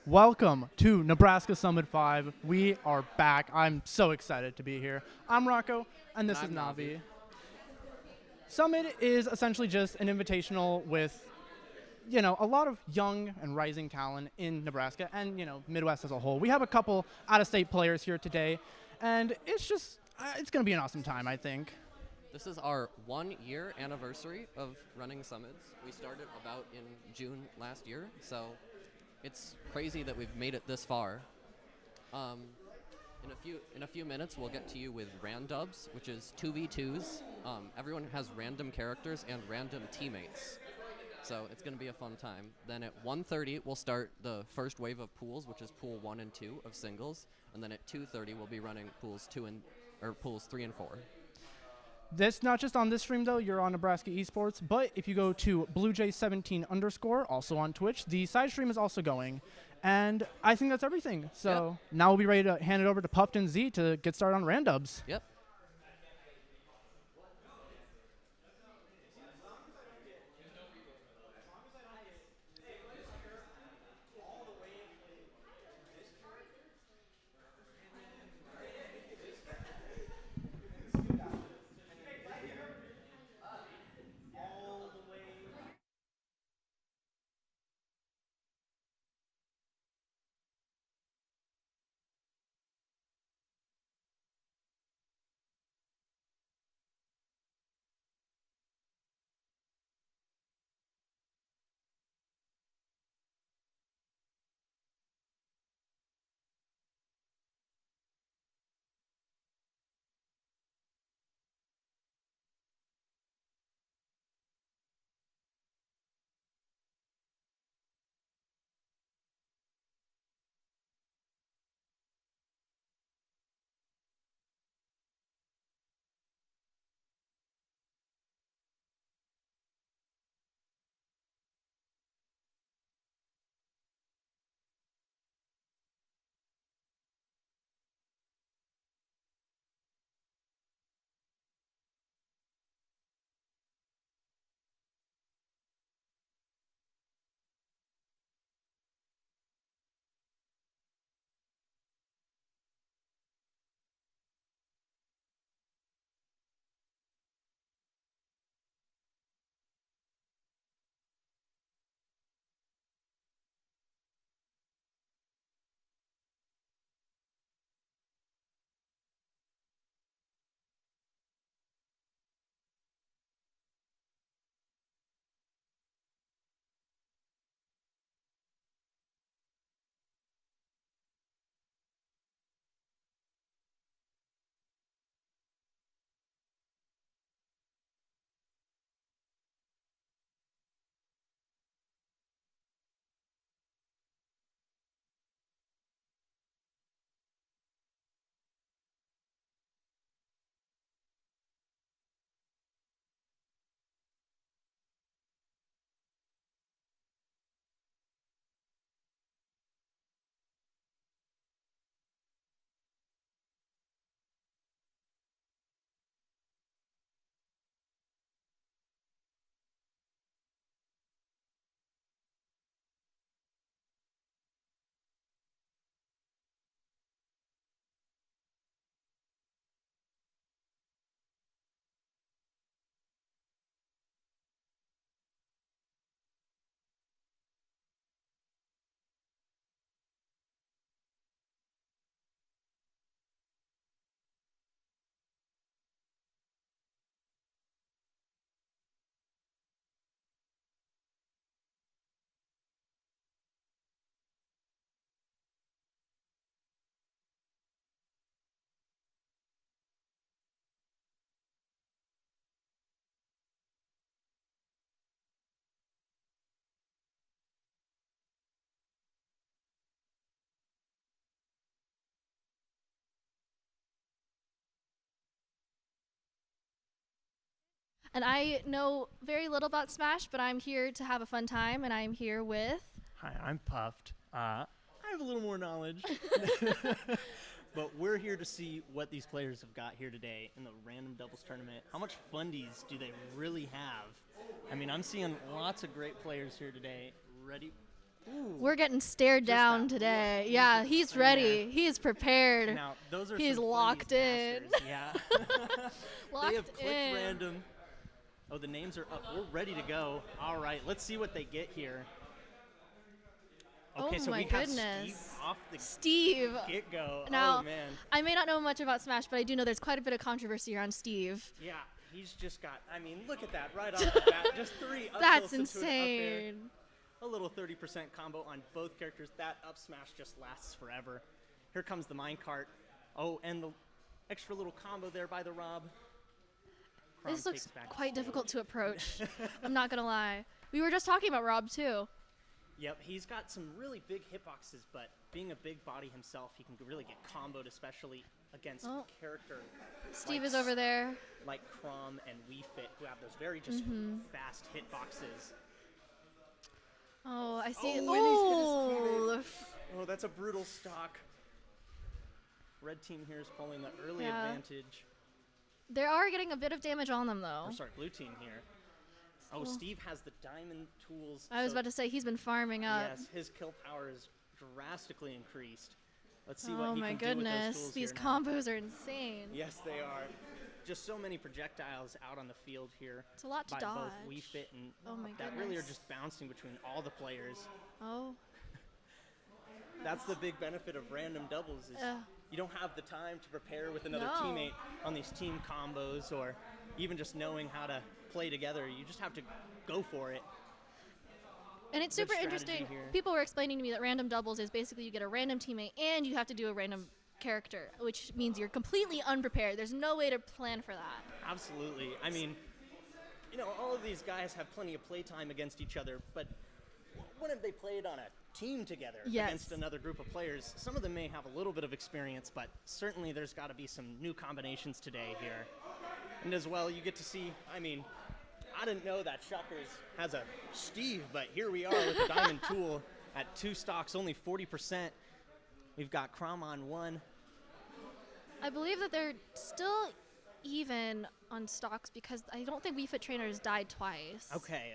Welcome to Nebraska SumMid 5. We are back. I'm so excited to be here. I'm Rocco, and this is I'm Navi. SumMid is essentially just an invitational with, a lot of young and rising talent in Nebraska and, Midwest as a whole. We have a couple out-of-state players here today, and it's going to be an awesome time, I think. This is our 1-year anniversary of running SumMids. We started about in June last year, so it's crazy that we've made it this far. In a few minutes, we'll get to you with randubs, which is 2v2s. Everyone has random characters and random teammates, so it's going to be a fun time. Then at 1:30, we'll start the first wave of pools, which is pool 1 and 2 of singles, and then at 2:30, we'll be running pools 3 and 4. This not just on this stream though, you're on Nebraska Esports, but if you go to BlueJ17_, also on Twitch, the side stream is also going. And I think that's everything. So Now we'll be ready to hand it over to Puffed and Z to get started on randubs. Yep. And I know very little about Smash, but I'm here to have a fun time, and I'm here with... Hi, I'm Puffed. I have a little more knowledge. But we're here to see what these players have got here today in the random doubles tournament. How much fundies do they really have? I mean, I'm seeing lots of great players here today. Ready? We're getting stared Just down that today. look. Yeah, he's Yeah. ready. He is prepared. Now, those are He's some locked fundies in. masters. Yeah. Locked They have clicked in. random. Oh, the names are up. We're ready to go. All right, let's see what they get here. Okay, Oh so my we have goodness. Steve off the Steve. get-go. Now, Oh, man. I may not know much about Smash, but I do know there's quite a bit of controversy around Steve. Yeah, he's just got, I mean, look at that right off the bat. Just 3 up That's tilts into an up air. insane. A little 30% combo on both characters. That up smash just lasts forever. Here comes the minecart. Oh, and the extra little combo there by the Rob. Crom This looks takes back quite the difficult to approach. I'm not going to lie. We were just talking about Rob, too. Yep, he's got some really big hitboxes, but being a big body himself, he can really get comboed, especially against Oh. a character Steve like is over there. like Crom and Wii Fit, who have those very just Mm-hmm. fast hitboxes. Oh, I see. Oh, and he's hit his Oh, Oh, that's a brutal stock. Red team here is pulling the early Yeah. advantage. they are getting a bit of damage on them, though. Or sorry, blue team here. Oh, Steve has the diamond tools. I was so about to say, he's been farming up. yes, his kill power is drastically increased. Let's see what Oh he my can do with those goodness. tools These here now. combos are insane. Yes, they are. Just so many projectiles out on the field here. It's a lot to by dodge. both Wii Fit and Oh my that really are goodness. just bouncing between all the players. Oh. That's the big benefit of random doubles is you don't have the time to prepare with another No. teammate on these team combos or even just knowing how to play together. You just have to go for it. And it's Good super strategy interesting. here. People were explaining to me that random doubles is basically you get a random teammate and you have to do a random character, which means you're completely unprepared. There's no way to plan for that. Absolutely. I mean, you know, all of these guys have plenty of playtime against each other, but when have they played on a team together Yes. against another group of players? Some of them may have a little bit of experience, but certainly there's got to be some new combinations today here. And as well, you get to see, I mean, I didn't know that Shockers has a Steve, but here we are with the Diamond Tool at 2 stocks, only 40%. We've got Crom on 1. I believe that they're still even on stocks because I don't think Wii Fit trainers died twice. Okay.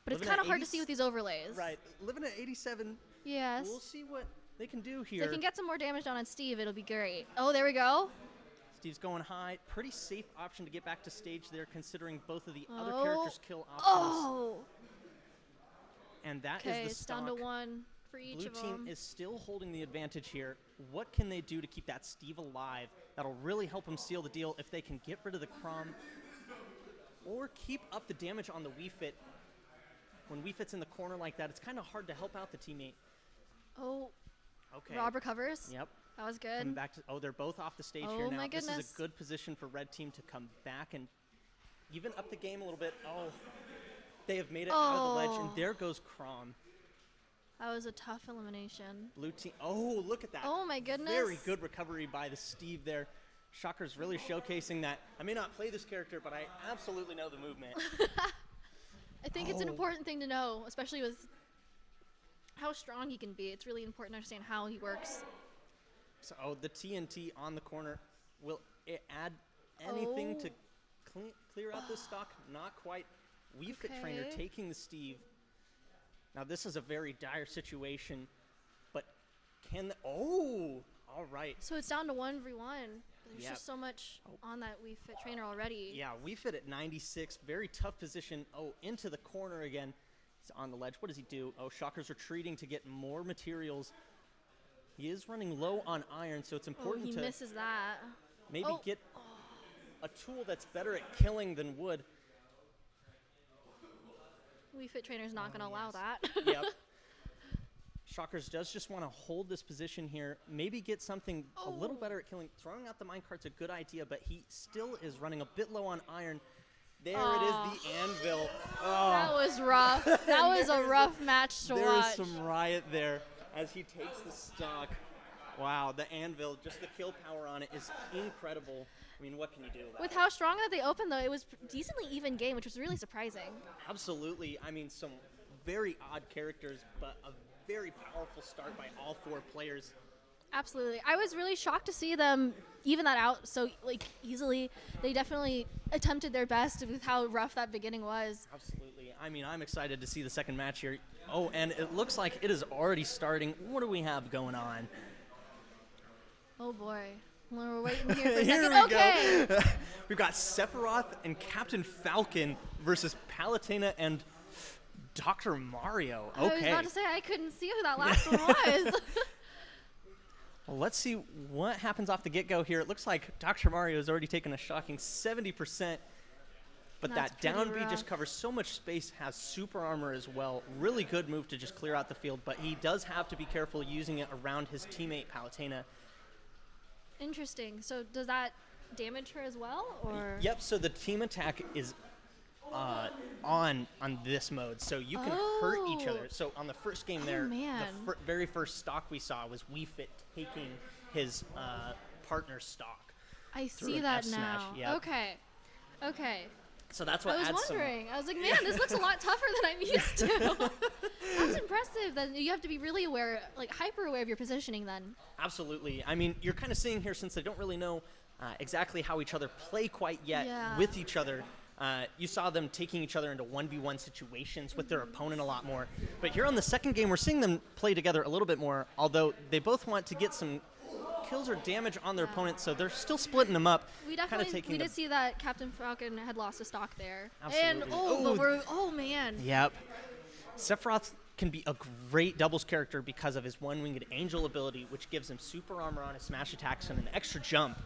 But it's Living kind at of hard to 80s see with these overlays. Right. Living at 87. Yes. We'll see what they can do If here. they can get some more damage down on Steve, it'll be great. Oh, there we go. Steve's going high. Pretty safe option to get back to stage there, considering both of the other Oh. characters' kill options. Oh. And that is Okay, the it's down to stock. 1 for each Blue of team them. is still holding the advantage here. What can they do to keep that Steve alive? That'll really help him seal the deal if they can get rid of the Crom or keep up the damage on the Wii Fit. When Wii Fit's in the corner like that, it's kind of hard to help out the teammate. Oh, Okay. Rob recovers. Yep. That was Coming good. back to, they're both off the stage Oh here now. my This is goodness. a good position for red team to come back and even up the game a little bit. Oh, they have made it out of the ledge, and Oh. there goes Crom. That was a tough elimination. Blue team. Oh, look at that. Oh my goodness. Very good recovery by the Steve there. Shocker's really showcasing that. I may not play this character, but I absolutely know the movement. I think it's an Oh. important thing to know, especially with how strong he can be. It's really important to understand how he works. So, the TNT on the corner. Will it add anything Oh. to clear out this stock? Not quite. Wii Fit trainer Okay. taking the Steve. Now, this is a very dire situation, but can the, oh, all right. So it's down to 1v1. There's Yep. just so much on that Wii Fit trainer already. Yeah, Wii Fit at 96, very tough position. Oh, into the corner again. He's on the ledge. What does he do? Oh, Shocker's retreating to get more materials. He is running low on iron, so it's Oh, important he to misses that. maybe Oh. get a tool that's better at killing than wood. Wii Fit trainer's not going to allow that. Yep. Shockers does just want to hold this position here, maybe get something a little Oh. better at killing. Throwing out the minecart's a good idea, but he still is running a bit low on iron. There it is, the anvil. Oh, That was rough. That was a rough match to there watch. is some riot there as he takes the stock. Wow, the anvil, just the kill power on it is incredible. I mean, what can you do about With it? how strong that they opened, though, it was decently even game, which was really surprising. Absolutely. I mean, some very odd characters, but a very powerful start by all 4 players. Absolutely. I was really shocked to see them even that out so easily. They definitely attempted their best with how rough that beginning was. Absolutely. I mean, I'm excited to see the second match here. Oh, and it looks like it is already starting. What do we have going on? Oh boy. We're waiting here for a Here second. we Okay. go. We've got Sephiroth and Captain Falcon versus Palutena and Dr. Mario. I was Okay. about to say I couldn't see who that last one was. Well, let's see what happens off the get-go here. It looks like Dr. Mario has already taken a shocking 70%, but That's that down B pretty just rough. covers so much space, has super armor as well. Really good move to just clear out the field, but he does have to be careful using it around his teammate Palutena. Interesting. So does that damage her as well, or? Yep, so the team attack is on this mode, so you can hurt each Oh. other. So on the first game there, man. the very first stock we saw was Wii Fit taking his partner's stock. I through see an that F smash, now. yep. Okay. Okay. So that's what I was adds some. wondering. I was like, man, this looks a lot tougher than I'm used to. That's impressive. Then you have to be really aware, hyper aware of your positioning. Then. Absolutely. I mean, you're kind of seeing here, since they don't really know exactly how each other play quite yet Yeah. with each other. You saw them taking each other into 1v1 situations with their opponent a lot more. But here on the second game, we're seeing them play together a little bit more, although they both want to get some kills or damage on their opponent, so they're still splitting them up. We kinda definitely taking we the- did see that Captain Falcon had lost a stock there. Absolutely. And but man. Yep. Sephiroth can be a great doubles character because of his one-winged angel ability, which gives him super armor on his smash attacks and an extra jump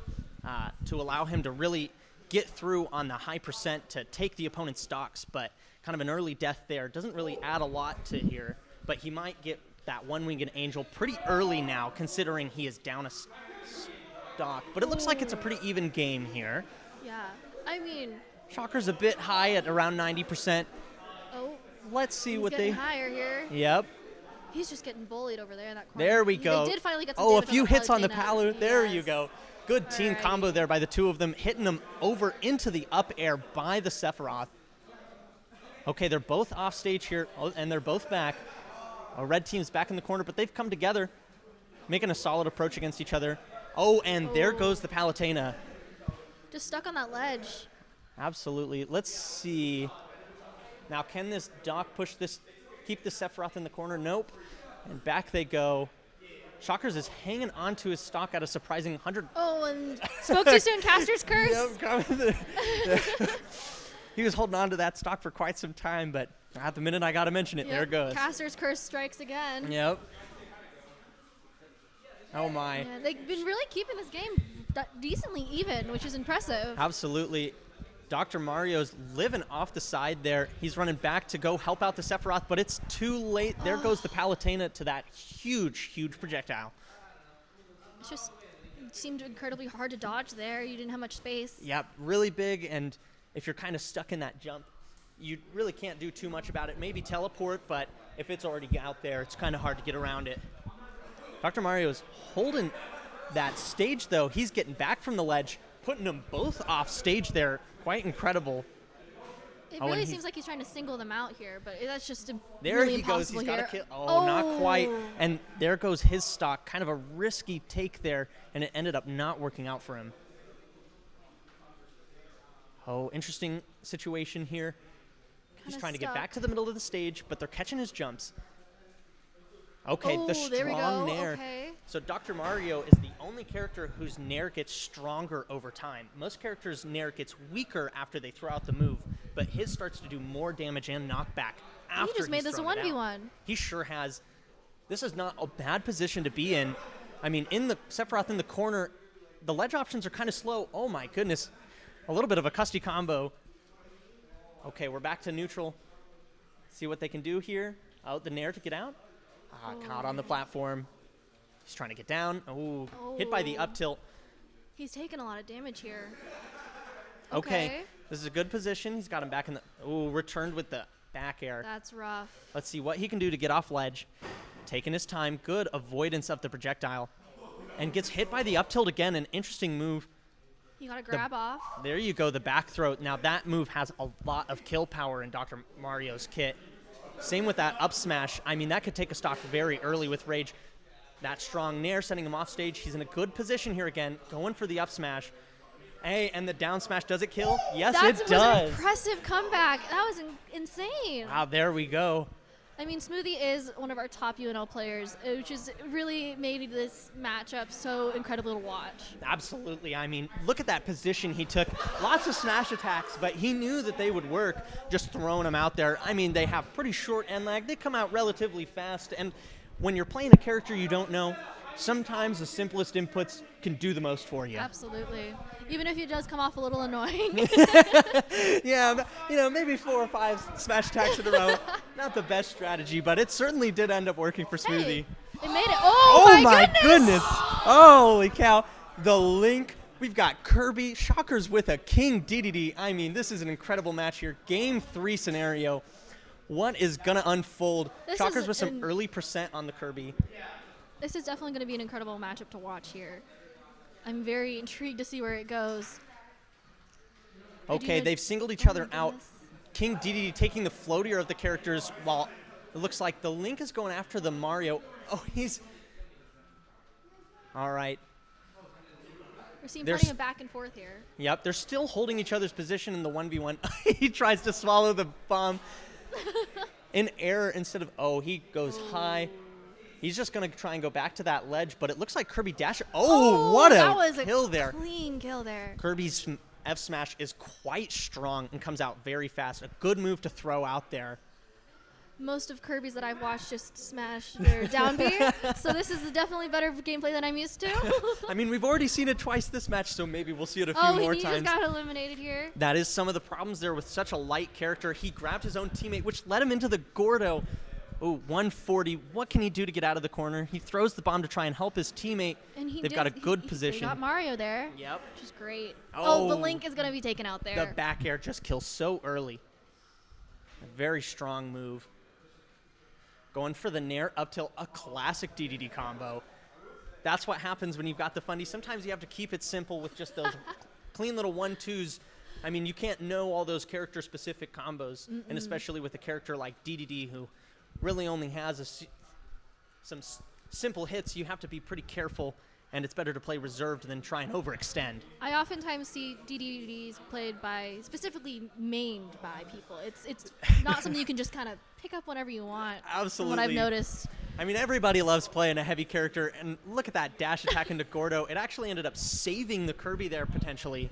to allow him to really get through on the high percent to take the opponent's stocks. But kind of an early death there doesn't really add a lot to here, but he might get that one-winged angel pretty early now, considering he is down a stock. But it looks like it's a pretty even game here. Yeah. I mean, Shocker's a bit high at around 90%. oh, Let's see he's what getting they... higher here. Yep. He's just getting bullied over there in that corner. There we go. They did finally get some a damage few hits on the Palutena. Palu. There you Yes. go. Good team Alrighty. combo there by the two of them, hitting them over into the up air by the Sephiroth. Okay, they're both off stage here, and they're both back. Red team's back in the corner, but they've come together, making a solid approach against each other. Oh, and there goes the Palutena. Just stuck on that ledge. Absolutely. Let's see. Now, can this Doc push this, keep the Sephiroth in the corner? Nope. And back they go. Shockers is hanging onto his stock at a surprising 100. Oh, and spoke too soon. Caster's curse. He was holding on to that stock for quite some time, but at the minute I got to mention it, there it goes. Caster's curse strikes again. Yep. Oh, my. Yeah, they've been really keeping this game decently even, which is impressive. Absolutely. Dr. Mario's living off the side there. He's running back to go help out the Sephiroth, but it's too late. There goes the Palutena to that huge, huge projectile. It just seemed incredibly hard to dodge there. You didn't have much space. Yep, really big, and if you're kind of stuck in that jump, you really can't do too much about it. Maybe teleport, but if it's already out there, it's kind of hard to get around it. Dr. Mario's holding that stage, though. He's getting back from the ledge, putting them both off stage there. Quite incredible. It Oh, and really he- seems like he's trying to single them out here, but that's just There really he goes. impossible He's got here. a kill. Oh, not quite. And there goes his stock. Kind of a risky take there, and it ended up not working out for him. Oh, interesting situation here. He's Kinda trying to get stuck. back to the middle of the stage, but they're catching his jumps. Okay, Oh, the strong there we go. nair. Okay. So Dr. Mario is the only character whose nair gets stronger over time. Most characters' nair gets weaker after they throw out the move, but his starts to do more damage and knockback after He just made he's this a thrown it out. 1v1. He sure has. This is not a bad position to be in. I mean, in the Sephiroth in the corner, the ledge options are kind of slow. Oh my goodness. A little bit of a custy combo. Okay, we're back to neutral. See what they can do here. Out the nair to get out. Caught on the platform. He's trying to get down. Oh, hit by the up tilt. He's taking a lot of damage here. Okay. This is a good position. He's got him back in the... Oh, returned with the back air. That's rough. Let's see what he can do to get off ledge. Taking his time. Good avoidance of the projectile. And gets hit by the up tilt again. An interesting move. You gotta grab off. There you go, the back throw. Now that move has a lot of kill power in Dr. Mario's kit. Same with that up smash. I mean, that could take a stock very early with Rage. That strong nair sending him off stage. He's in a good position here again, going for the up smash. Hey, and the down smash, does it kill? Yes, it does. That was an impressive comeback. That was insane. Wow, there we go. I mean, Smoothie is one of our top UNL players, which has really made this matchup so incredible to watch. Absolutely. I mean, look at that position he took. Lots of smash attacks, but he knew that they would work, just throwing them out there. I mean, they have pretty short end lag. They come out relatively fast, and when you're playing a character you don't know, sometimes the simplest inputs can do the most for you. Absolutely. Even if it does come off a little annoying. Yeah, maybe 4 or 5 smash attacks in a row. Not the best strategy, but it certainly did end up working for Smoothie. Hey, it made it. Oh my goodness. Holy cow. The link. We've got Kirby. Shockers with a King DDD. I mean, this is an incredible match here. Game 3 scenario. What is going to unfold? Shockers with some early percent on the Kirby. This is definitely going to be an incredible matchup to watch here. I'm very intrigued to see where it goes. Okay, they've singled each other out. King DDD taking the floatier of the characters while it looks like the Link is going after the Mario. Oh, he's... All right. We're seeing plenty of back and forth here. Yep, they're still holding each other's position in the 1v1. He tries to swallow the bomb. In error instead of... Oh, he goes high. He's just going to try and go back to that ledge, but it looks like Kirby Dasher. Oh, what a kill there. Clean kill there. Kirby's F smash is quite strong and comes out very fast. A good move to throw out there. Most of Kirby's that I've watched just smash their down B, so this is definitely better gameplay than I'm used to. I mean, we've already seen it twice this match, so maybe we'll see it a few more times. Oh, he just got eliminated here. That is some of the problems there with such a light character. He grabbed his own teammate, which led him into the Gordo. Oh, 140. What can he do to get out of the corner? He throws the bomb to try and help his teammate. And They've got a good position. They got Mario there. Yep. Which is great. Oh, the Link is going to be taken out there. The back air just kills so early. A very strong move. Going for the nair up tilt, a classic DDD combo. That's what happens when you've got the fundy. Sometimes you have to keep it simple with just those clean little 1-2s. I mean, you can't know all those character-specific combos, and especially with a character like DDD who really only has some simple hits. You have to be pretty careful, and it's better to play reserved than try and overextend. I oftentimes see DDDs played by, specifically mained by people. It's not something you can just kind of pick up whenever you want. Absolutely. From what I've noticed. I mean, everybody loves playing a heavy character, and look at that dash attack into Gordo. It actually ended up saving the Kirby there, potentially.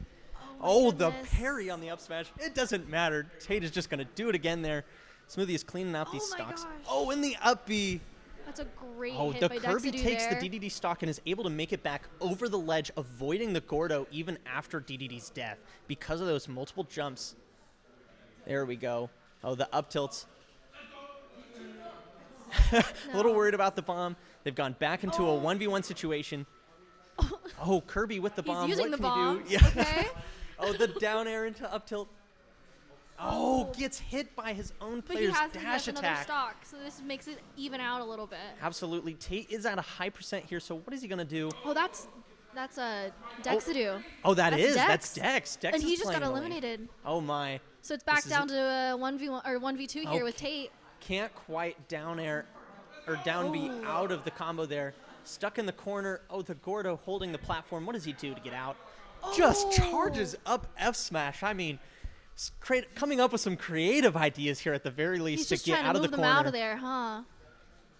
Oh, the parry on the up smash. It doesn't matter. Tate is just going to do it again there. Smoothie is cleaning out these stocks. Gosh. Oh, and the up B. That's a great hit by the Kirby Dexadoo takes there. the DDD stock and is able to make it back over the ledge, avoiding the Gordo even after DDD's death because of those multiple jumps. There we go. Oh, the up tilts. A little worried about the bomb. They've gone back into a 1v1 situation. Oh, Kirby with the bomb. He's using what the can bomb. he do? Yeah. Okay. Oh, the down air into up tilt. Oh, gets hit by his own player's dash another attack. stock, so this makes it even out a little bit. Absolutely. Tate is at a high percent here, so what is he going to do? Oh, that's a Dexadoo. Oh, that's Dex. Dex. Dex And is he just got playing the lane. eliminated. Oh, my. So it's back down to a 1v1 or 1v2 here with Tate. Can't quite down air or down B out of the combo there. Stuck in the corner. Oh, the Gordo holding the platform. What does he do to get out? Just charges up F smash. I mean, coming up with some creative ideas here at the very least to get out of the corner. He's just trying to move them out of there, huh?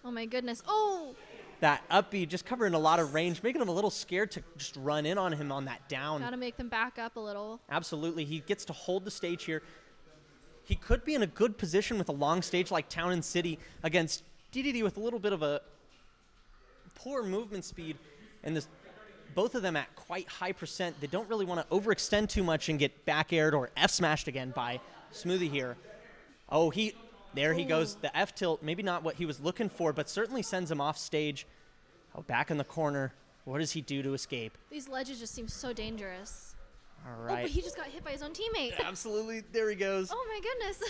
Oh my goodness. Oh! That up B just covering a lot of range, making him a little scared to just run in on him on that down. Gotta make them back up a little. Absolutely. He gets to hold the stage here. He could be in a good position with a long stage like Town and City against DDD with a little bit of a poor movement speed, and both of them at quite high percent. They don't really want to overextend too much and get back aired or F smashed again by Smoothie here. Oh, there he goes. The F tilt, maybe not what he was looking for, but certainly sends him off stage. Oh, back in the corner. What does he do to escape? These ledges just seem so dangerous. All right. Oh, but he just got hit by his own teammate. Absolutely. There he goes. Oh my goodness.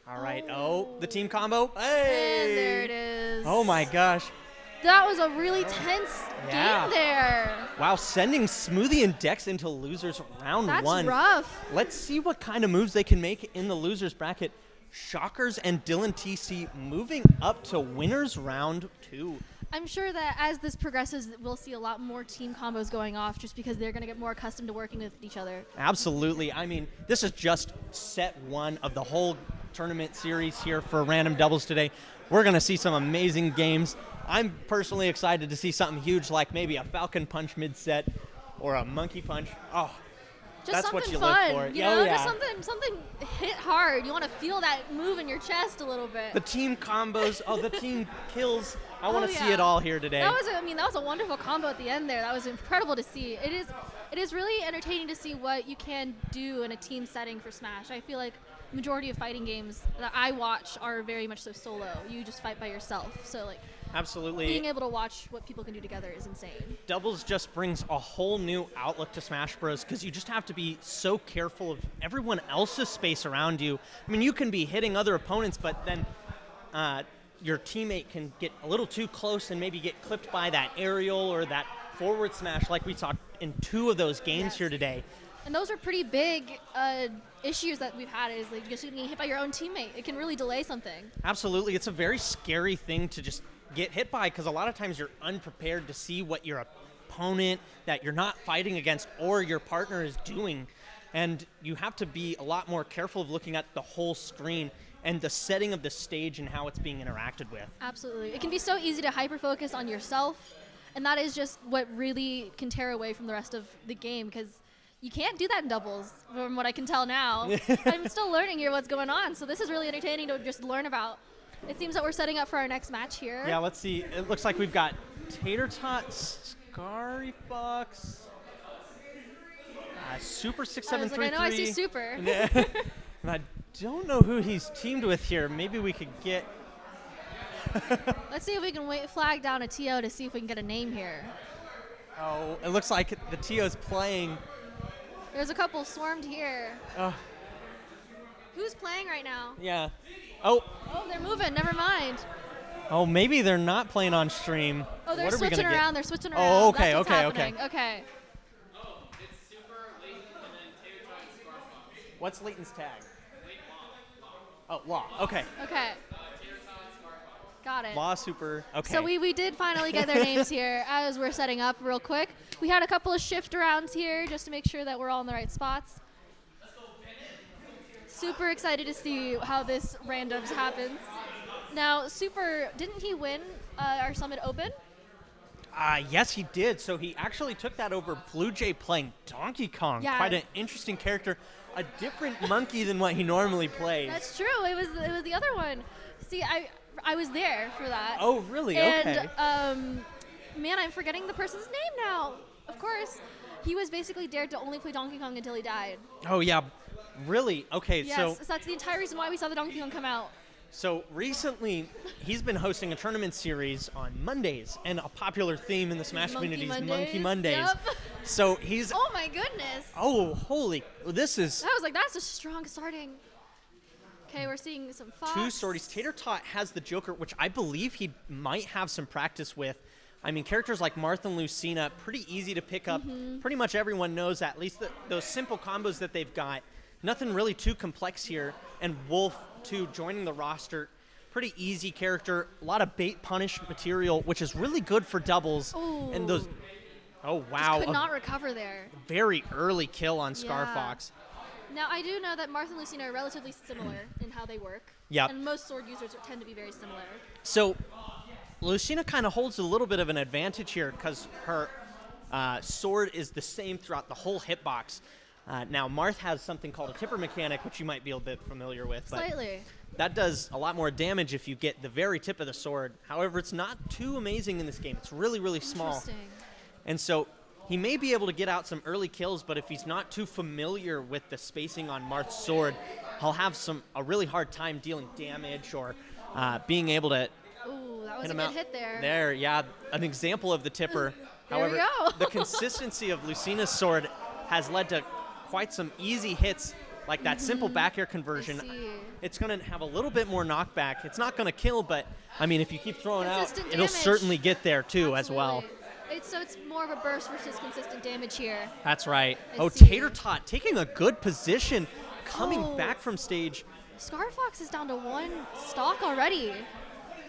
All right. Oh, the team combo. Hey! And there it is. Oh my gosh. That was a really tense game there. Wow, sending Smoothie and Dex into losers round one. That's rough. Let's see what kind of moves they can make in the losers bracket. Shockers and Dylan TC moving up to winners round 2. I'm sure that as this progresses, we'll see a lot more team combos going off just because they're going to get more accustomed to working with each other. Absolutely. I mean, this is just set 1 of the whole tournament series here for Random Doubles today. We're going to see some amazing games. I'm personally excited to see something huge like maybe a Falcon Punch mid-set or a Monkey Punch. Oh, Just that's something what you fun, live for. you know, just something hit hard. You want to feel that move in your chest a little bit. The team combos, the team kills. I want to see yeah. it all here today. That was a wonderful combo at the end there. That was incredible to see. It is really entertaining to see what you can do in a team setting for Smash. I feel like the majority of fighting games that I watch are very much so solo. You just fight by yourself. So like Absolutely. being able to watch what people can do together is insane. Doubles just brings a whole new outlook to Smash Bros. Because you just have to be so careful of everyone else's space around you. I mean, you can be hitting other opponents, but then your teammate can get a little too close and maybe get clipped by that aerial or that forward smash like we saw in 2 of those games here today. And those are pretty big issues that we've had, is like just getting hit by your own teammate. It can really delay something. Absolutely. It's a very scary thing to just get hit by because a lot of times you're unprepared to see what your opponent that you're not fighting against or your partner is doing. And you have to be a lot more careful of looking at the whole screen and the setting of the stage and how it's being interacted with. Absolutely. It can be so easy to hyper-focus on yourself, and that is just what really can tear away from the rest of the game, because you can't do that in doubles, from what I can tell now. I'm still learning here what's going on, so this is really entertaining to just learn about. It seems that we're setting up for our next match here. Yeah, let's see. It looks like we've got Tater Tot, Scary Fox, Super 6733. I know I see Super. And I don't know who he's teamed with here. Maybe we could get... Let's see if we can flag down a TO to see if we can get a name here. Oh, it looks like the TO's playing. There's a couple swarmed here. Who's playing right now? Yeah. Oh, they're moving. Never mind. Oh, maybe they're not playing on stream. Oh, they're What are we switching gonna get? around. They're switching around. Oh, okay, That's what's okay. happening. Okay. What's Leighton's tag? Oh, Law. Okay. Okay. Got it. Law Super. Okay. So we did finally get their names here as we're setting up real quick. We had a couple of shift arounds here just to make sure that we're all in the right spots. Super excited to see how this randoms happens. Now, Super, didn't he win our SumMid Open? Yes, he did. So he actually took that over Blue Jay playing Donkey Kong. Yeah. Quite an interesting character. A different monkey than what he normally plays. That's true. It was the other one. See, I was there for that. Oh, really? And, Okay. man, I'm forgetting the person's name now. Of course. He was basically dared to only play Donkey Kong until he died. Oh, yeah. Really? Okay, Yes, so that's the entire reason why we saw the Donkey Kong come out. So recently, he's been hosting a tournament series on Mondays, and a popular theme in the Smash community is Monkey Mondays. Yep. So he's... Oh my goodness. Oh, holy... This is... I was like, that's a strong starting. Okay, we're seeing some Fox. 2 sorties. Tater Tot has the Joker, which I believe he might have some practice with. I mean, characters like Martha and Lucina, pretty easy to pick up. Pretty much everyone knows at least those simple combos that they've got. Nothing really too complex here. And Wolf, too, joining the roster. Pretty easy character. A lot of bait punish material, which is really good for doubles. Ooh. And those... Oh, Just wow. could not recover there. Very early kill on Scar Yeah. Fox. Now, I do know that Martha and Lucina are relatively similar in how they work. Yep. And most sword users tend to be very similar. So Lucina kind of holds a little bit of an advantage here because her sword is the same throughout the whole hitbox. Now, Marth has something called a tipper mechanic, which you might be a bit familiar with. But Slightly. that does a lot more damage if you get the very tip of the sword. However, it's not too amazing in this game. It's really, really small. Interesting. And so he may be able to get out some early kills, but if he's not too familiar with the spacing on Marth's sword, he'll have a really hard time dealing damage or being able to Ooh, that was hit a him good out. hit there. There, yeah, an example of the tipper. There However, we go. the consistency of Lucina's sword has led to quite some easy hits, like that simple back air conversion. I see. It's going to have a little bit more knockback. It's not going to kill, but, I mean, if you keep throwing out, Consistent it'll damage. certainly get there, too, as well. Absolutely. So it's more of a burst versus consistent damage here. That's right. I Oh, see. Tater Tot taking a good position, coming Oh. back from stage. Scar Fox is down to 1 stock already.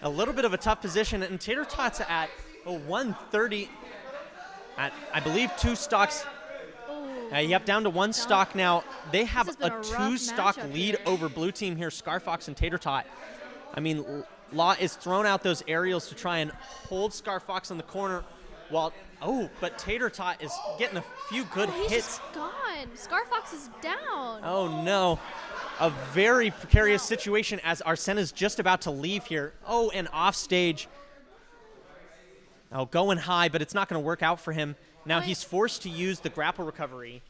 A little bit of a tough position, and Tater Tots at 130 at, I believe, 2 stocks. Yep, down to 1 stock now. They have has been a a rough 2-stock matchup lead here. over blue team here, Scar Fox and Tater Tot. I mean, Law is throwing out those aerials to try and hold Scar Fox in the corner while, but Tater Tot is getting a few good He's hits. just gone. Scar Fox is down. Oh, no. A very precarious situation as Arsena's just about to leave here. Oh, and off stage. Oh, going high, but it's not going to work out for him. Now he's forced to use the grapple recovery.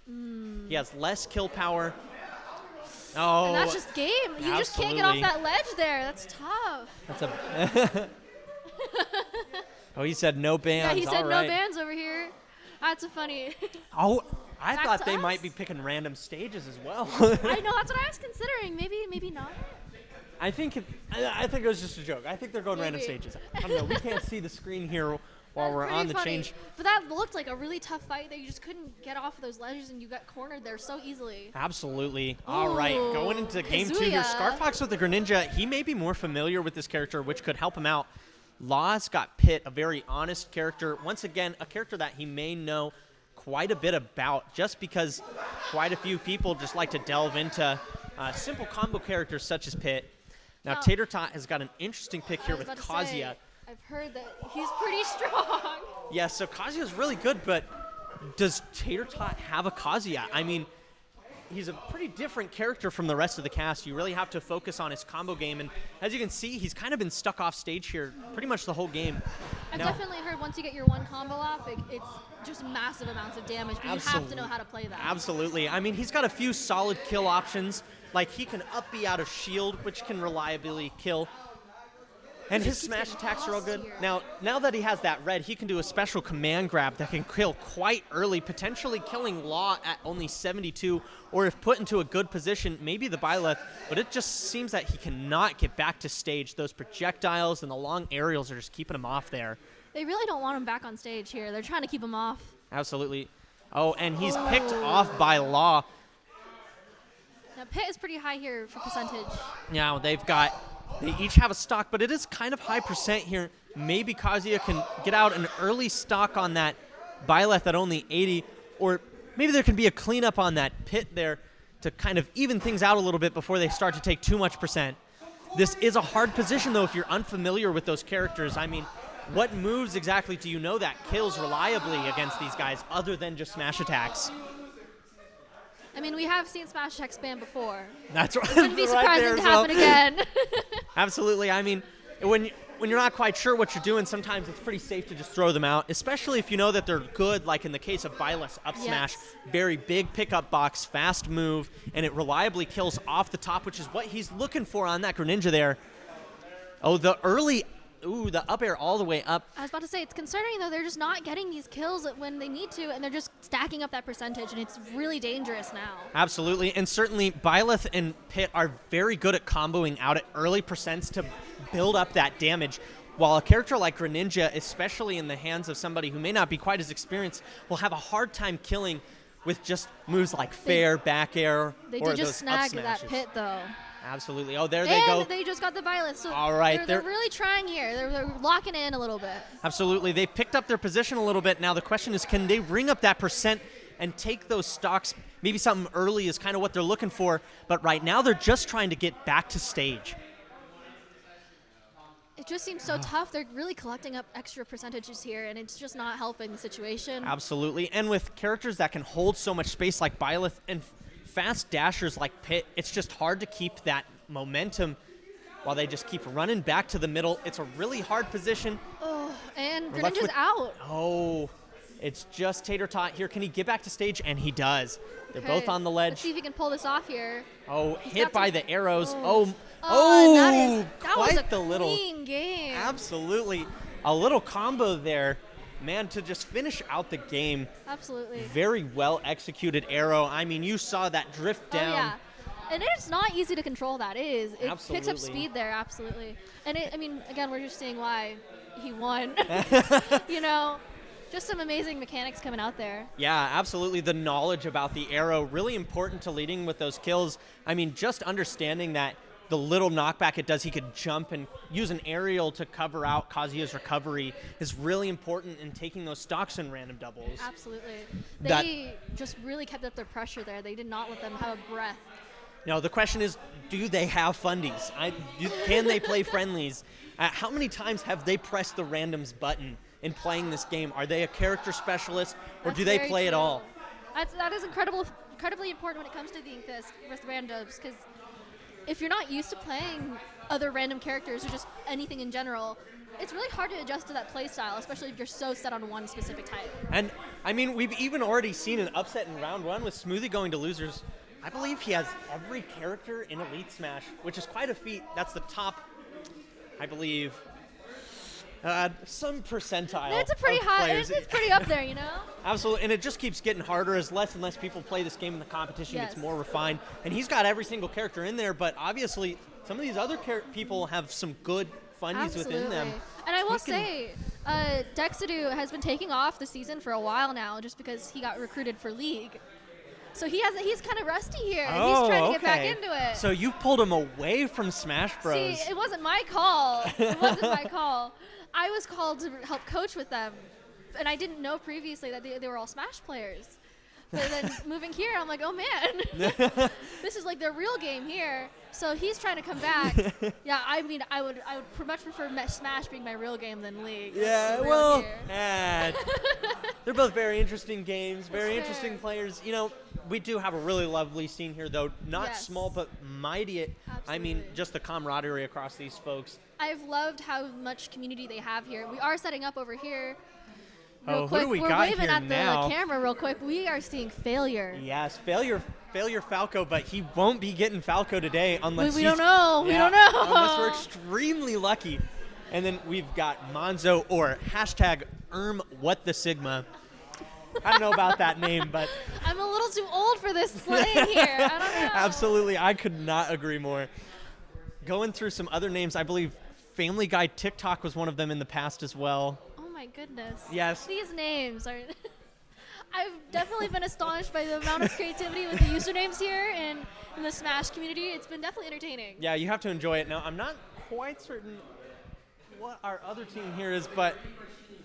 He has less kill power. Oh, And that's just game. You just can't get off absolutely. that ledge there. That's tough. That's a. Oh, he said no bans. Yeah, he said All no right. bans over here. That's funny. Oh, I Back thought to they us? might be picking random stages as well. I know, that's what I was considering. Maybe not. I think it was just a joke. I think they're going random Maybe. stages. I don't know. We can't see the screen here while That's we're pretty on the funny. change. But that looked like a really tough fight that you just couldn't get off of those ledges and you got cornered there so easily. Absolutely. All right, Ooh, going into game 2 here. Kazuya. Scar Fox with the Greninja. He may be more familiar with this character, which could help him out. Law's got Pit, a very honest character. Once again, a character that he may know quite a bit about, just because quite a few people just like to delve into simple combo characters such as Pit. Now, Now- Tater Tot has got an interesting pick here I was with about to say, Kazuya. I've heard that he's pretty strong. Yeah, so Kazuya's really good, but does Tater Tot have a Kazuya? I mean, he's a pretty different character from the rest of the cast. You really have to focus on his combo game, and as you can see, he's kind of been stuck off stage here pretty much the whole game. I've Now- definitely heard once you get your 1 combo off, it's just massive amounts of damage, but you have to know how to play that. Absolutely. I mean, he's got a few solid kill options. Like, he can up B out of shield, which can reliably kill. And his just keeps smash getting attacks are all lost good. here. Now that he has that red, he can do a special command grab that can kill quite early, potentially killing Law at only 72, or if put into a good position, maybe the Byleth, but it just seems that he cannot get back to stage. Those projectiles and the long aerials are just keeping him off there. They really don't want him back on stage here. They're trying to keep him off. Absolutely. Oh, and he's picked off by Law. Now, Pit is pretty high here for percentage. Now they each have a stock, but it is kind of high percent here. Maybe Kazuya can get out an early stock on that Byleth at only 80, or maybe there can be a cleanup on that Pit there to kind of even things out a little bit before they start to take too much percent. This is a hard position, though, if you're unfamiliar with those characters. I mean, what moves exactly do you know that kills reliably against these guys other than just smash attacks? I mean, we have seen Smash Attack spam before. That's right. Wouldn't be right there surprising to as well. happen again. Absolutely. I mean, when you're not quite sure what you're doing, sometimes it's pretty safe to just throw them out, especially if you know that they're good, like in the case of Byleth's up smash. Yes. Very big pickup box, fast move, and it reliably kills off the top, which is what he's looking for on that Greninja there. Oh, the up air all the way up. I was about to say, it's concerning, though. They're just not getting these kills when they need to, and they're just stacking up that percentage, and it's really dangerous now. Absolutely, and certainly Byleth and Pit are very good at comboing out at early percents to build up that damage, while a character like Greninja, especially in the hands of somebody who may not be quite as experienced, will have a hard time killing with just moves like fair, back air, They or did just those snag up that smashes. Pit, though. Absolutely. Oh, there they go. And they just got the Byleth, so All right, they're they're- really trying here. They're locking in a little bit. Absolutely. They picked up their position a little bit. Now the question is, can they ring up that percent and take those stocks? Maybe something early is kind of what they're looking for, but right now they're just trying to get back to stage. It just seems so tough. They're really collecting up extra percentages here, and it's just not helping the situation. Absolutely. And with characters that can hold so much space like Byleth and fast dashers like Pit, it's just hard to keep that momentum while they just keep running back to the middle. It's a really hard position. Oh, and We're left Greninja's with- out. Oh, it's just Tater Tot here. Can he get back to stage? And he does. They're Okay, both on the Let's ledge. see if he can pull this off here. Oh, He's hit got by some- the arrows. Oh. Oh, that was quite a the little. clean game. Absolutely. A little combo there. Man, to just finish out the game. Absolutely. Very well executed arrow. I mean, you saw that drift down. Oh, yeah. And it's not easy to control that. It picks up Absolutely. speed there, absolutely. And I mean, again, we're just seeing why he won. You know, just some amazing mechanics coming out there. Yeah, absolutely. The knowledge about the arrow, really important to leading with those kills. I mean, just understanding that the little knockback it does, he could jump and use an aerial to cover out Kazuya's recovery, is really important in taking those stocks in random doubles. Absolutely. That- They just really kept up their pressure there. They did not let them have a breath. The question is, do they have fundies? Can they play friendlies? How many times have they pressed the randoms button in playing this game? Are they a character specialist, or That's do they very play at true. all? That is incredibly important when it comes to this with randoms, because if you're not used to playing other random characters or just anything in general, it's really hard to adjust to that play style, especially if you're so set on one specific type. And, I mean, we've even already seen an upset in round 1 with Smoothie going to losers. I believe he has every character in Elite Smash, which is quite a feat. That's the top, I believe, some percentile. It's a pretty of high. players. It's pretty up there, Absolutely, and it just keeps getting harder as less and less people play this game, and the competition Yes. gets more refined. And he's got every single character in there, but obviously some of these other people have some good fundies within them. And I will He can- say, Dexadu has been taking off the season for a while now, just because he got recruited for League. So he's kind of rusty here. And he's trying to get back into it. So you pulled him away from Smash Bros. See, it wasn't my call. It wasn't my call. I was called to help coach with them, and I didn't know previously that they were all Smash players. But then moving here, I'm like, oh man, this is like their real game here. So he's trying to come back. Yeah, I mean, I would much prefer Smash being my real game than League. Let's Yeah, be real well, here. they're both very interesting games, very That's interesting fair. players. We do have a really lovely scene here, though. Not Yes. small, but mighty. I mean, Absolutely. just the camaraderie across these folks. I've loved how much community they have here. We are setting up over here. Oh, Real who quick. do we We're got waving here at now? the camera real quick. We are seeing Failure. Yes, failure Falco, but he won't be getting Falco today unless We he's- don't know. We Yeah, don't know. Unless we're extremely lucky. And then we've got Monzo or hashtag what the Sigma. I don't know about that name, but I'm a little too old for this slang here. I don't know. absolutely, I could not agree more. Going through some other names, I believe Family Guy TikTok was one of them in the past as well. Oh my goodness. Yes. These names are. I've definitely been astonished by the amount of creativity with the usernames here and in the Smash community. It's been definitely entertaining. Yeah, you have to enjoy it. Now, I'm not quite certain what our other team here is, but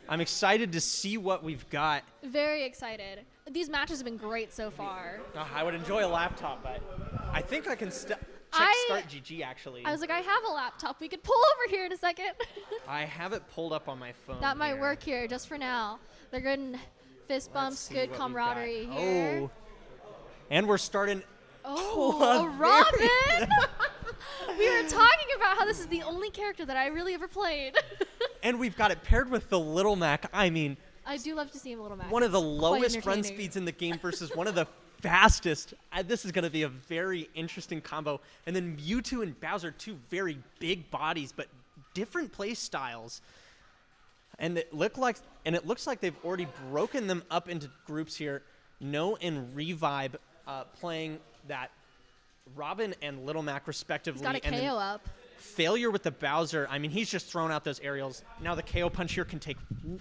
I'm excited to see what we've got. Very excited. These matches have been great so far. I would enjoy a laptop, but I think I can check Start GG, actually. I was like, I have a laptop. We could pull over here in a second. I have it pulled up on my phone. That might here. work here just for now. They're good in fist Let's bumps, see good what we've camaraderie got. here. Oh. And we're starting. Oh, a Robin! We were talking about how this is the only character that I really ever played. And we've got it paired with the Little Mac. I mean, I do love to see him a little Mac. one of the It's quite lowest run entertaining. speeds in the game versus one of the fastest. This is going to be a very interesting combo. And then Mewtwo and Bowser, two very big bodies, but different play styles. And it looks like they've already broken them up into groups here. No and Revibe playing that Robin and Little Mac respectively. He's got a and then KO up. Failure with the Bowser. I mean, he's just thrown out those aerials. Now the KO punch here can take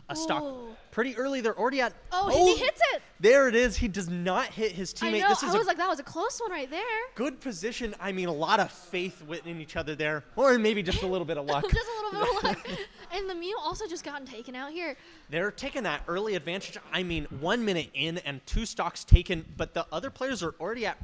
a stock Ooh. pretty early. They're already at. Oh, and he hits it. There it is. He does not hit his teammate. I know. This is I a was like, that was a close one right there. good position. I mean, a lot of faith in each other there, or maybe just a little bit of luck. Just a little bit of luck. And the Mew also just gotten taken out here. They're taking that early advantage. I mean, 1 minute in and 2 stocks taken, but the other players are already at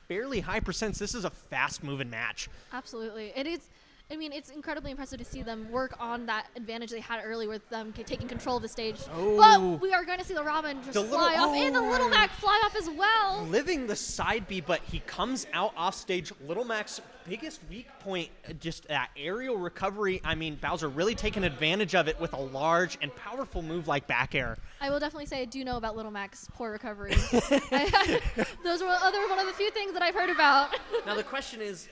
fairly high percents. This is a fast-moving match. Absolutely. It is. I mean, it's incredibly impressive to see them work on that advantage they had early with them taking control of the stage. Oh. But we are going to see the Robin just The fly little- off, and the Little oh. Mac fly off as well. Living the side B, but he comes out off stage. Little Mac's biggest weak point, just that aerial recovery. I mean, Bowser really taking advantage of it with a large and powerful move like back air. I will definitely say I do know about Little Mac's poor recovery. Those were one of the few things that I've heard about. Now the question is,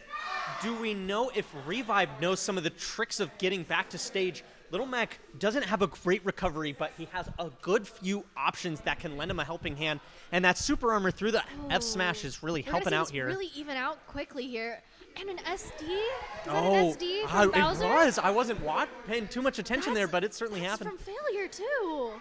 do we know if Revive knows some of the tricks of getting back to stage? Little Mac doesn't have a great recovery, but he has a good few options that can lend him a helping hand. And that super armor through the F smash is really We're gonna helping see out this here. really even out quickly here. And an SD? Is that Oh, an SD from Bowser? it was. I wasn't paying too much attention there, That's- but it certainly that's happened. from Failure, too.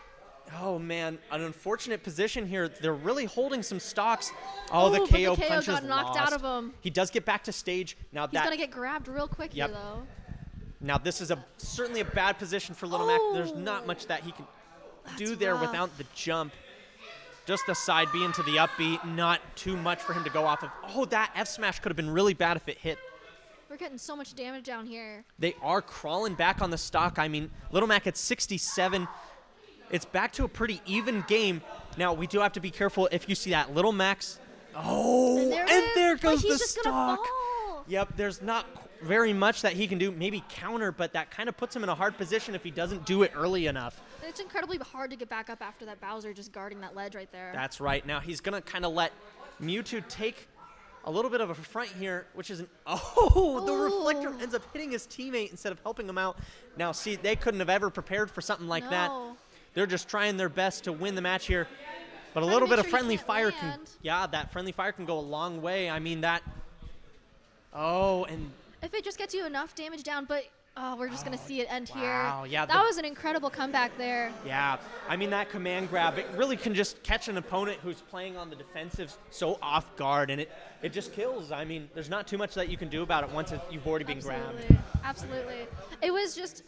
Oh, man, an unfortunate position here. They're really holding some stocks. Oh, the Ooh, KO but the KO punch is got knocked lost. out of him. He does get back to stage. Now He's going to get grabbed real quick Yep. here, though. Now, this is certainly a bad position for Little Mac. There's Oh. not much that he can do That's there rough. without the jump. Just the side B into the up B. Not too much for him to go off of. Oh, that F smash could have been really bad if it hit. We're getting so much damage down here. They are crawling back on the stock. I mean, Little Mac at 67. It's back to a pretty even game. Now, we do have to be careful if you see that Little Mac's. Oh, And there, and goes he's the just stock. Gonna fall. Yep, there's not very much that he can do. Maybe counter, but that kind of puts him in a hard position if he doesn't do it early enough. It's incredibly hard to get back up after that Bowser just guarding that ledge right there. That's right. Now he's going to kind of let Mewtwo take a little bit of a front here, which is the reflector ends up hitting his teammate instead of helping him out. Now, see, they couldn't have ever prepared for something like that. No. They're just trying their best to win the match here. But a Trying to little make bit of sure you friendly can't fire land. that friendly fire can go a long way. I mean, that. Oh, and If it just gets you enough damage down, but we're just going to see it end wow, here. yeah, That was an incredible comeback there. yeah, I mean, that command grab, it really can just catch an opponent who's playing on the defensive so off guard, and it just kills. I mean, there's not too much that you can do about it once you've already been grabbed. Absolutely. It was just,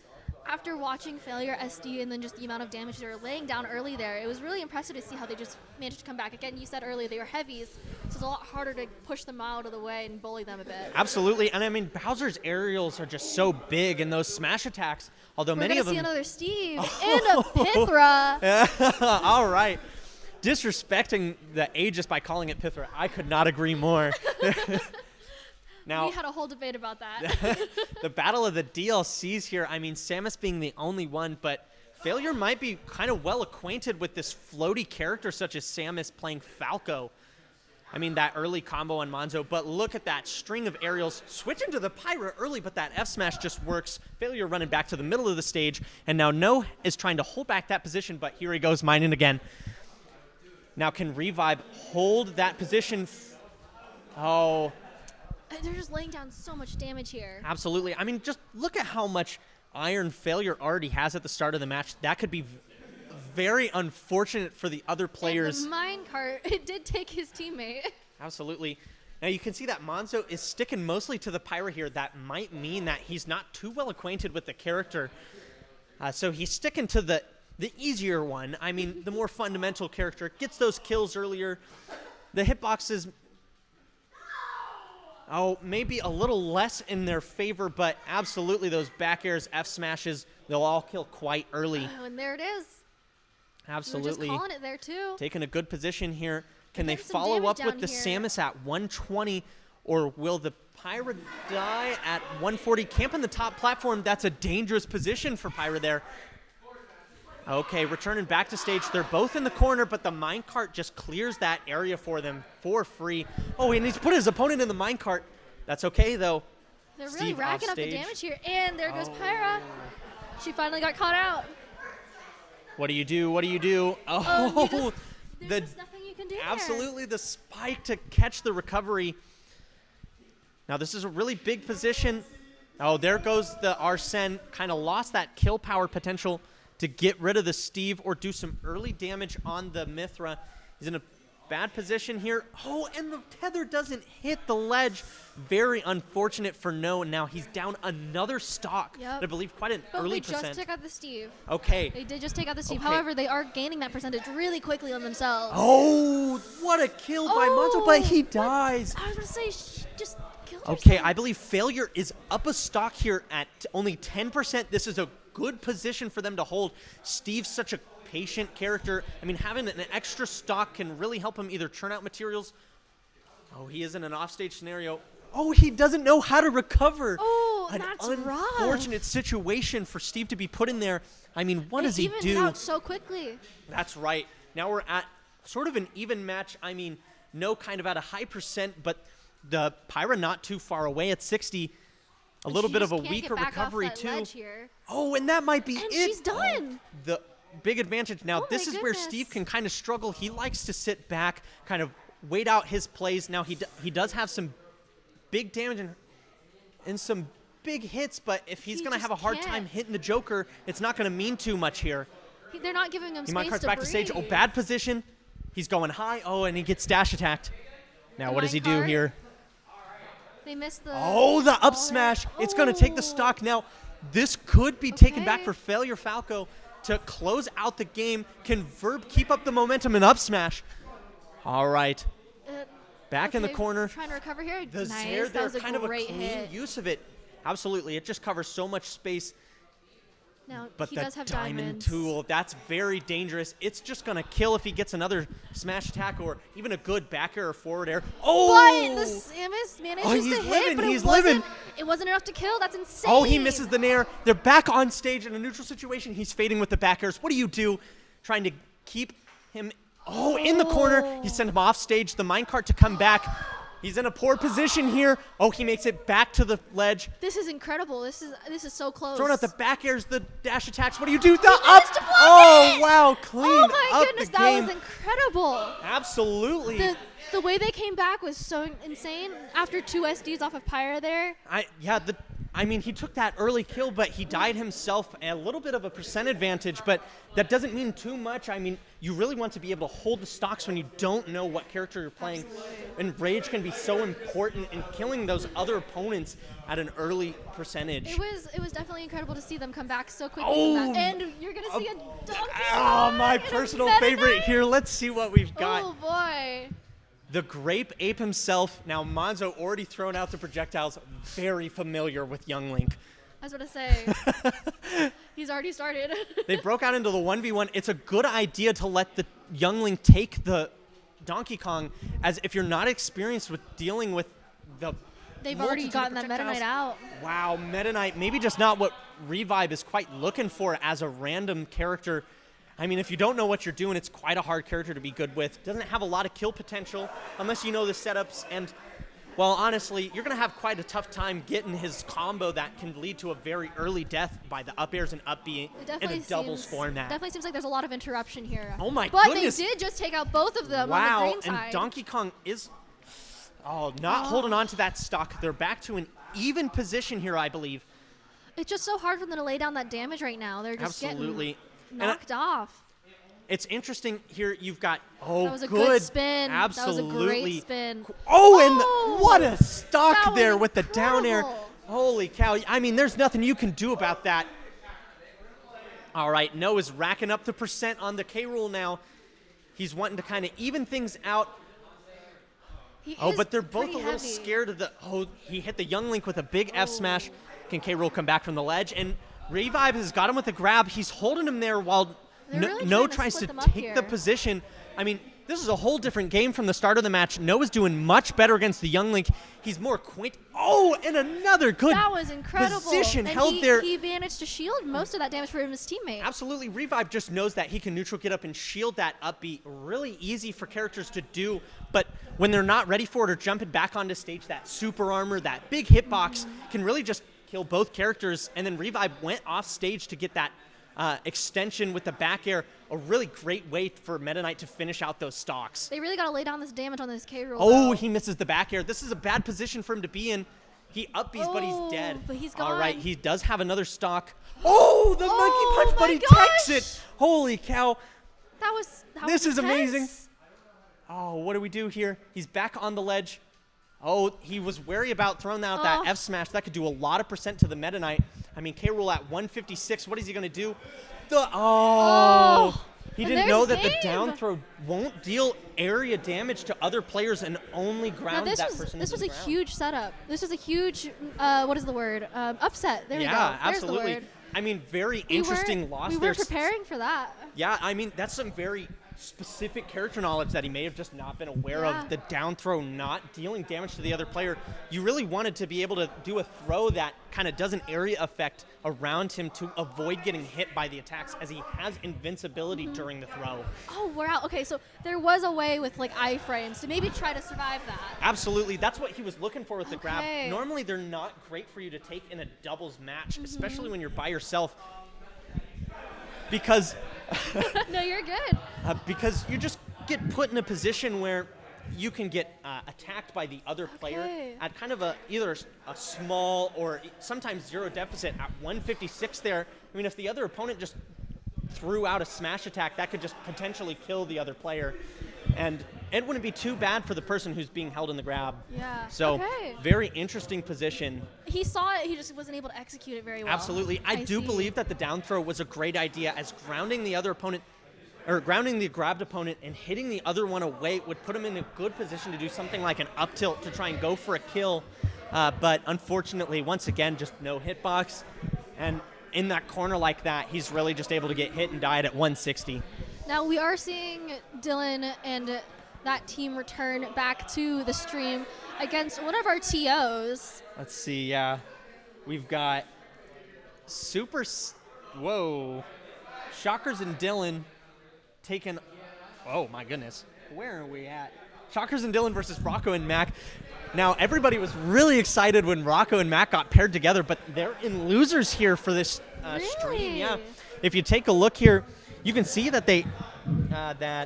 after watching Failure SD and then just the amount of damage they were laying down early there, it was really impressive to see how they just managed to come back. Again, you said earlier they were heavies, so it's a lot harder to push them out of the way and bully them a bit. Absolutely, and I mean, Bowser's aerials are just so big, and those smash attacks, although We're many going of to see them. another Steve and a Pithra. All right. Disrespecting the Aegis by calling it Pithra, I could not agree more. Now, We had a whole debate about that. the battle of the DLCs here, I mean, Samus being the only one, but Failure might be kind of well acquainted with this floaty character such as Samus playing Falco. I mean, that early combo on Monzo, but look at that string of aerials. Switching to the Pyra early, but that F smash just works. Failure running back to the middle of the stage, and now No is trying to hold back that position, but here he goes mining again. Now can Revive hold that position? Oh, They're just laying down so much damage here. absolutely. I mean, just look at how much iron Failure already has at the start of the match. That could be very unfortunate for the other players. And the minecart, it did take his teammate. Absolutely. Now you can see that Monzo is sticking mostly to the Pyra here. That might mean that he's not too well acquainted with the character. So he's sticking to the easier one. I mean, the more fundamental character. Gets those kills earlier. The hitboxes, maybe a little less in their favor, but absolutely those back airs, F smashes, they'll all kill quite early. Oh, and there it is. Absolutely. We're just calling it there, too. Taking a good position here. Can they getting some follow damage up with down the here. Samus at 120, or will the Pyra die at 140? Camping the top platform, that's a dangerous position for Pyra there. Okay, returning back to stage. They're both in the corner, but the minecart just clears that area for them for free. Oh, and he's put his opponent in the minecart. That's okay, though. They're really Steve racking up the offstage. damage here. And there goes Pyra. She finally got caught out. What do you do? What do you do? Oh, There's just nothing you can do there. absolutely the spike to catch the recovery. Now this is a really big position. Oh, there goes the Arsene. Kind of lost that kill power potential to get rid of the Steve or do some early damage on the Mithra. He's in a bad position here. Oh, and the tether doesn't hit the ledge. Very unfortunate for No. Now he's down another stock. Yep. I believe quite an But early they percent. just took out the Steve. Okay. They did just take out the Steve. Okay. However, they are gaining that percentage really quickly on themselves. Oh, what a kill by Monzo, but he dies. I was going to say, just killed Okay, herself. I believe Failure is up a stock here at only 10%. This is a good position for them to hold. Steve's such a patient character. I mean, having an extra stock can really help him either churn out materials. Oh, he is in an offstage scenario. Oh, he doesn't know how to recover. Oh, An that's unfortunate situation for Steve to be put in there. I mean, what does he evened do? out so quickly. That's right. Now we're at sort of an even match. I mean, No kind of at a high percent, but the Pyra not too far away at 60. A little She bit of just a can't weaker get back off recovery that too. ledge here. Oh, and that might be And it. she's done. Oh, the big advantage. Now, Oh this my is where goodness. Steve can kind of struggle. He likes to sit back, kind of wait out his plays. Now, he does have some big damage and some big hits, but if he's He going to just have a hard can't. time hitting the Joker, it's not going to mean too much here. They're not giving him He space minecarts to back to stage. Oh, breathe. bad position. He's going high. Oh, and he gets dash attacked. Now, The what does he do minecart. here? They missed the. Oh, the up ball there. smash. It's going to take the Oh. stock. Now, this could be taken back Okay. for failure. Falco to close out the game. Can Verb keep up the momentum and up smash? All right. Back in the Okay, corner. Trying to recover here. The nice. Zair That there, was a kind of a great clean hit. use of it. Absolutely. It just covers so much space. Now But he the does have diamond diamonds. tool, that's very dangerous. It's just going to kill if he gets another smash attack or even a good back air or forward air. Oh! But the Samus manages Oh, he's to hit, living, but he's it wasn't, living. it wasn't enough to kill. That's insane. Oh, he misses the nair. They're back on stage in a neutral situation. He's fading with the back airs. What do you do? Trying to keep him, in the corner. He sent him off stage. The minecart to come back. He's in a poor position here. Oh, he makes it back to the ledge. This is incredible. This is so close. Throwing out the back airs, the dash attacks. What do you do? The up. managed to block Oh, it! wow. Clean Oh my up goodness, the that game. was incredible. Absolutely. The way they came back was so insane. After 2 SDs off of Pyra there. I mean, he took that early kill, but he died himself. A little bit of a percent advantage, but that doesn't mean too much. I mean, you really want to be able to hold the stocks when you don't know what character you're playing. And Rage can be so important in killing those other opponents at an early percentage. It was definitely incredible to see them come back so quickly Oh, from that. And you're going to see a donkey. Oh, my and a personal Meta favorite Knight. here. Let's see what we've got. Oh, boy. The Grape Ape himself. Now, Monzo already thrown out the projectiles. Very familiar with Young Link. I was about to say, he's already started. They broke out into the 1v1. It's a good idea to let the Young Link take the Donkey Kong, as if you're not experienced with dealing with the They've already multitude gotten of that Meta Knight projectiles. out. Wow, Meta Knight, maybe just not what Revive is quite looking for as a random character. I mean, if you don't know what you're doing, it's quite a hard character to be good with. Doesn't have a lot of kill potential unless you know the setups. And, well, honestly, you're going to have quite a tough time getting his combo that can lead to a very early death by the up airs and up B in a doubles format. Definitely seems like there's a lot of interruption here. Oh my but goodness. They did just take out both of them Wow, on the green side. and Donkey Kong is not holding on to that stock. They're back to an even position here, I believe. It's just so hard for them to lay down that damage right now. They're just Absolutely. getting knocked off. It's interesting here. You've got That was a good spin. Absolutely. That was a great spin. Oh, and what a stock that was there with the down air. incredible. Holy cow. I mean, there's nothing you can do about that. All right, Noah's racking up the percent on the K rule now. He's wanting to kind of even things out. He Oh, is but they're both pretty a little heavy. scared of the. Oh, he hit the Young Link with a big F smash. Can K roll come back from the ledge? And Revive has got him with a grab. He's holding him there while They're really No trying to tries to split them up take the here. position. I mean, this is a whole different game from the start of the match. Noah's doing much better against the Young Link. He's more quaint. Oh, and another good That was incredible. position and held he, there. He managed to shield most of that damage from his teammate. Absolutely. Revive just knows that he can neutral get up and shield that upbeat. Really easy for characters to do, but when they're not ready for it or jumping back onto stage, that super armor, that big hitbox can really just kill both characters. And then Revive went off stage to get that extension with the back air. A really great way for Meta Knight to finish out those stocks. They really got to lay down this damage on this K roll. Oh, he misses the back air. This is a bad position for him to be in. He upbeats, but he's dead. but he's All right, gone. he does have another stock. Oh, the monkey punch, but my he gosh. takes it. Holy cow. That was This is amazing. intense. Oh, what do we do here? He's back on the ledge. Oh, he was wary about throwing out that Oh. F smash. That could do a lot of percent to the Meta Knight. I mean, K roll at 156. What is he going to do? He and didn't there's know that the game. down throw won't deal area damage to other players and only Now ground this that was person. this was into a the ground. huge setup. This was a huge what is the word? Upset. There we go. Yeah, There's absolutely. The word. I mean, very We interesting weren't- loss We there. were preparing for that. Yeah, I mean, that's some very specific character knowledge that he may have just not been aware Yeah. of. The down throw not dealing damage to the other player. You really wanted to be able to do a throw that kind of does an area effect around him to avoid getting hit by the attacks, as he has invincibility during the throw. Oh, we're out. Okay, so there was a way with like iframes to maybe try to survive that. Absolutely, that's what he was looking for with the grab. Okay. Normally, they're not great for you to take in a doubles match, especially when you're by yourself, because No, you're good. because you just get put in a position where you can get attacked by the other player Okay. at kind of either a small or sometimes zero deficit at 156 there. I mean, if the other opponent just threw out a smash attack that could just potentially kill the other player. And it wouldn't be too bad for the person who's being held in the grab. Yeah. So Okay. very interesting position. He saw it, he just wasn't able to execute it very well. Absolutely. I do see. believe that the down throw was a great idea, as grounding the other opponent, or grounding the grabbed opponent and hitting the other one away would put him in a good position to do something like an up tilt to try and go for a kill. But unfortunately, once again, just no hitbox. And in that corner like that, he's really just able to get hit and died at 160. Now we are seeing Dylan and that team return back to the stream against one of our TOs. Let's see, yeah. We've got whoa. Shockers and Dylan taking, oh my goodness. Where are we at? Shockers and Dylan versus Rocco and Mac. Now, everybody was really excited when Rocco and Mac got paired together, but they're in losers here for this stream. Really? Yeah. If you take a look here, you can see that they,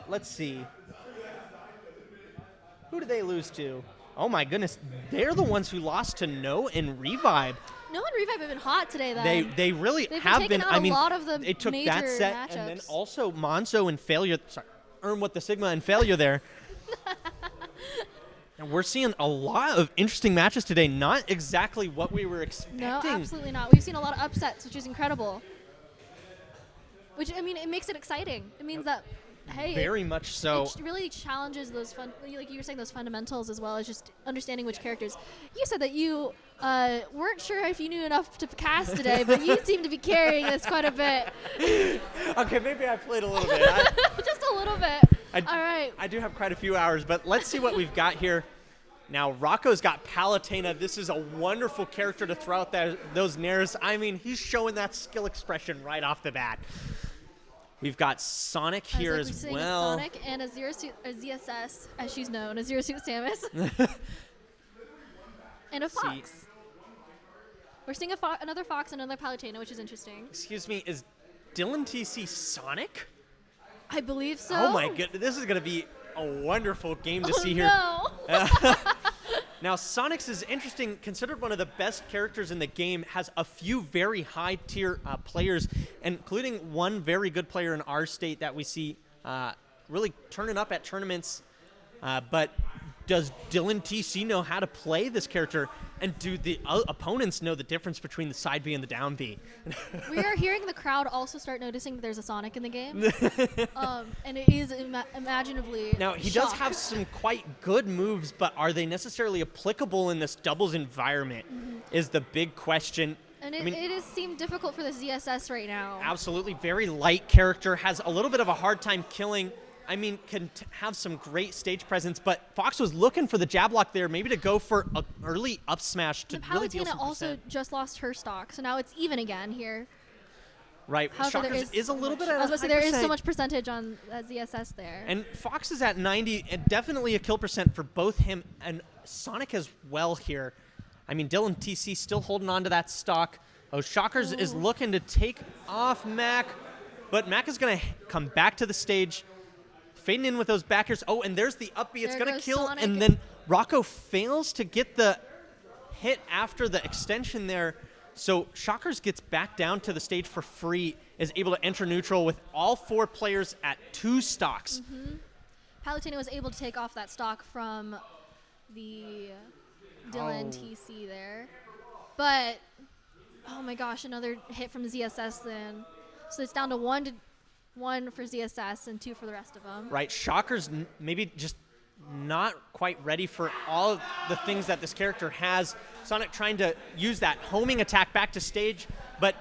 let's see. Who did they lose to? Oh my goodness, they're the ones who lost to No and Revive. No and Revive have been hot today, then. They really They've have taken been. out I a mean, lot of the they took that major set and then matchups. also Monzo and Failure. Sorry, Earn with the Sigma and Failure there. And we're seeing a lot of interesting matches today. Not exactly what we were expecting. No, absolutely not. We've seen a lot of upsets, which is incredible. Which, I mean, it makes it exciting. It means that, hey, Very much so. it really challenges those like you were saying, those fundamentals, as well as just understanding which characters. You said that you weren't sure if you knew enough to cast today, but you seem to be carrying this quite a bit. Okay, maybe I played a little bit. Just a little bit. All right. I do have quite a few hours, but let's see what we've got here. Now, Rocco's got Palutena. This is a wonderful character to throw out those nairs. I mean, he's showing that skill expression right off the bat. We've got Sonic here We're as seeing well. a Sonic and a ZSS, as she's known, a Zero Suit Samus. And a Fox. We're seeing another Fox and another Palutena, which is interesting. Excuse me, is Dylan TC Sonic? I believe so. Oh my goodness, this is going to be a wonderful game to see here. No. Now, Sonic's is interesting, considered one of the best characters in the game, has a few very high-tier players, including one very good player in our state that we see really turning up at tournaments. But does Dylan TC know how to play this character? And do the opponents know the difference between the side B and the down B? We are hearing the crowd also start noticing that there's a Sonic in the game. And it is imaginably Now, he does shock. have some quite good moves, but are they necessarily applicable in this doubles environment is the big question. And I mean, it has seemed difficult for the ZSS right now. absolutely very light character, has a little bit of a hard time killing. I mean, can have some great stage presence, but Fox was looking for the jab lock there, maybe to go for an early up smash to The really deal Palutena some also percent. just lost her stock, so now it's even again here. Right, However, there Shockers is a little bit at I was a going to say high there is so percent. much percentage on ZSS there. And Fox is at 90, and definitely a kill percent for both him and Sonic as well here. I mean, Dylan TC still holding on to that stock. Oh, Shockers is looking to take off Mac, but Mac is going to come back to the stage, fading in with those backers. Oh, and there's the up B. It's There going to goes kill, Sonic. and then Rocco fails to get the hit after the extension there. So Shockers gets back down to the stage for free, is able to enter neutral with all four players at 2 stocks. Palutena was able to take off that stock from the Dylan TC there. But, oh my gosh, another hit from the ZSS then. So it's down to 1 for ZSS and 2 for the rest of them. Right, Shockers maybe just not quite ready for all of the things that this character has. Sonic trying to use that homing attack back to stage, but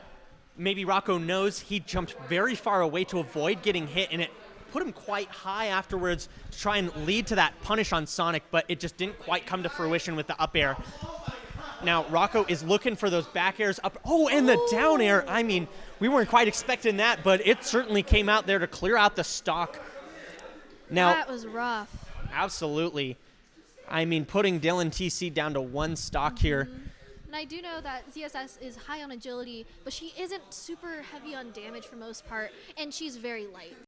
maybe Rocco knows he jumped very far away to avoid getting hit, and it put him quite high afterwards to try and lead to that punish on Sonic, but it just didn't quite come to fruition with the up air. Now, Rocco is looking for those back airs up. Oh, and the down air. I mean, we weren't quite expecting that, but it certainly came out there to clear out the stock. Now, That was rough. absolutely. I mean, putting Dylan TC down to 1 stock here. And I do know that ZSS is high on agility, but she isn't super heavy on damage for most part, and she's very light.